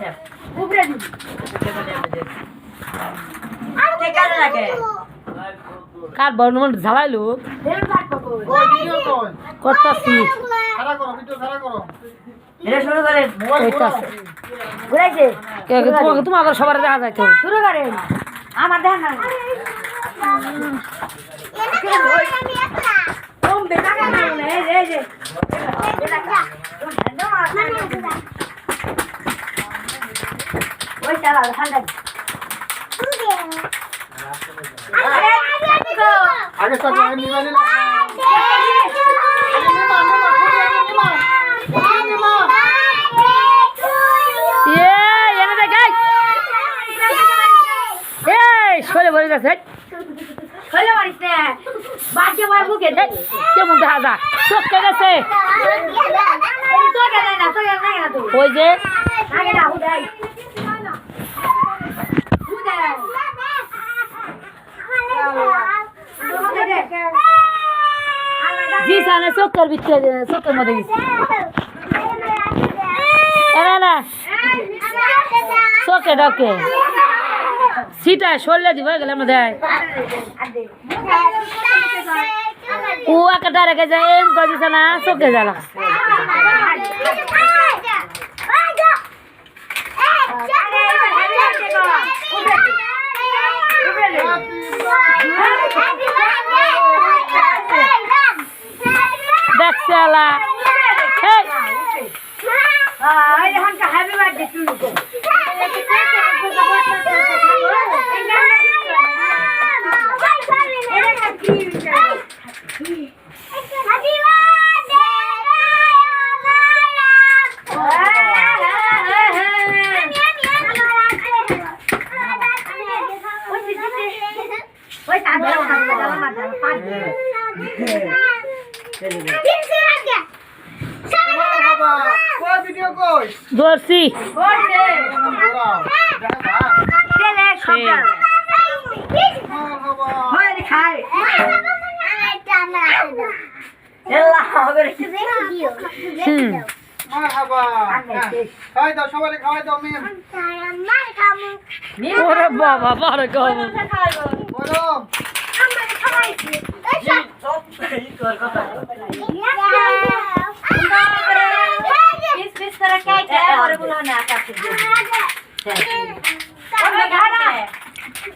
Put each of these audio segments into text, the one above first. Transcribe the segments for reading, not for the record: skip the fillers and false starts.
আচ্ছা উপরে দিন কে কাজ লাগে কার বর্ণমান ঝালাইলো দেন কাট পাবো ওই ভিডিও কই করতাছি খাড়া করো ভিডিও খাড়া করো এটা শুরু করেন মোবাইল কইতাছে ঘুরাইছে তোমাকে সবার দেখা যায় তো শুরু করেন আমার দেন না ওম বেটা কেন এই যে ওই চালা ঠান্ডা আগে সব নিবানি না শরীরে ভরে গেছে হলো মারিস না বাজে মার মুখে দেখ কেমন দেখা যায় চোখে গেছে এই তো গেল না তো গেল না তো ওই যে আগে না উদাই জি সামনে চোখের ভিতরে চোখের মধ্যে গেছে না চোখে ডকে সিটা শরীরে দিব গেলে আমরা দেয় ও একটা রেখে যায় এম করে দিছে না চোখে জ্বালা দেখছে আলা হ্যাপি বার্থডে টু ইউ কই ভিডিও কই দর্শি মারহাবা খাওয়াই দাও সবাই খাওয়াই দাও মিম ওরে বাবা বড় কম বলো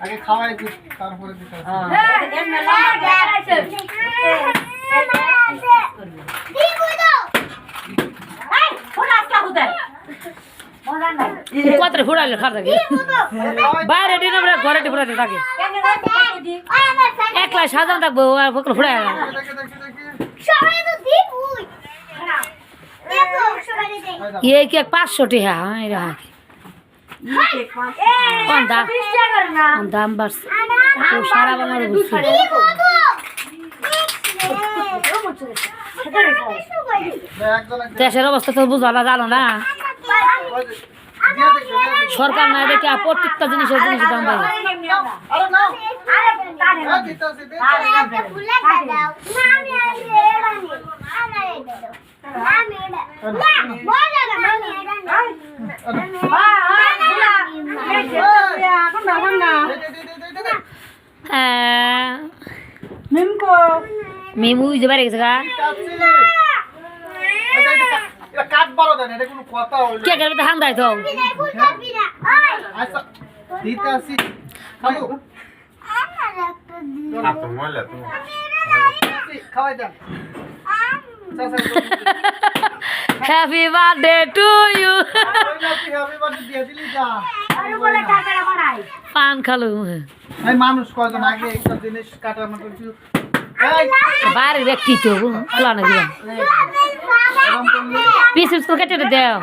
আগে খাওয়াই দিই তারপরে দিতে কত ফুড়াইলে খার থাকে বাইরে ডিনে ঘরে ফুড়াইতে থাকে একলা সাজান থাকবো আর ফকল ফুড়াই ये के 500 टी है हां रहा कौन दाम बस तो सारा बना बुझছো দেশের অবস্থা তো বুঝালা জানো না সরকার না দেখে প্রত্যেকটা জিনিসের দাম বাড়ে আরে নাও আরে দিতাছি মেমু যে বাইরে গেছে গা এটা কাট বড় দেন এটা কোনো কথা হইলো কে করবে হাম দাই তো আচ্ছা দিতাছি খালু তো ময়লা তো খাওয়াই দাও happy birthday to you happy birthday দিয়ে দিলি যা পান খালু এই মানুষ কয়জন আগে একটা জিনিস কাটার মতো কিছু এই বাইরে ব্যক্তি তো প্লানে দিলাম এরকম করলে পিস পিস করে কেটে দেও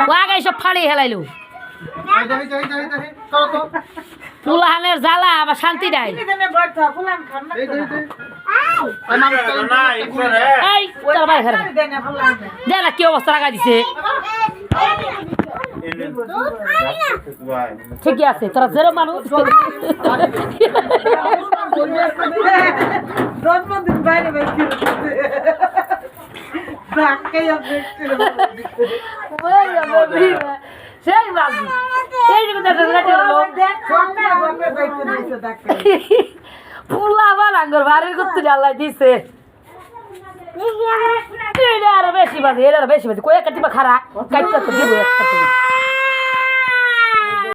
ও আগে সব ফাড়ি হেলাইলো এই দেখি চলো তো পুলাহানের জ্বালা আবার শান্তি নাই এই মানুষ না ইপরে এই তোর ভাই ঘরে দে না কি অবস্থা লাগা দিছে ঠিকই আছে তোরা জেরো মানুষ জন্মদিন বাইরে ধাক্কাই দেখতে ওই বাবা সেই বাবু এই যে কথা লেটে হলো পুলা আবার আঙ্গুর বাড়ির করতে জ্বালাই দিছে এটা আরো বেশি বাজে এর আরো বেশি বাজে কয়েকটা টিপা খারা কাটতে তো দিব একটা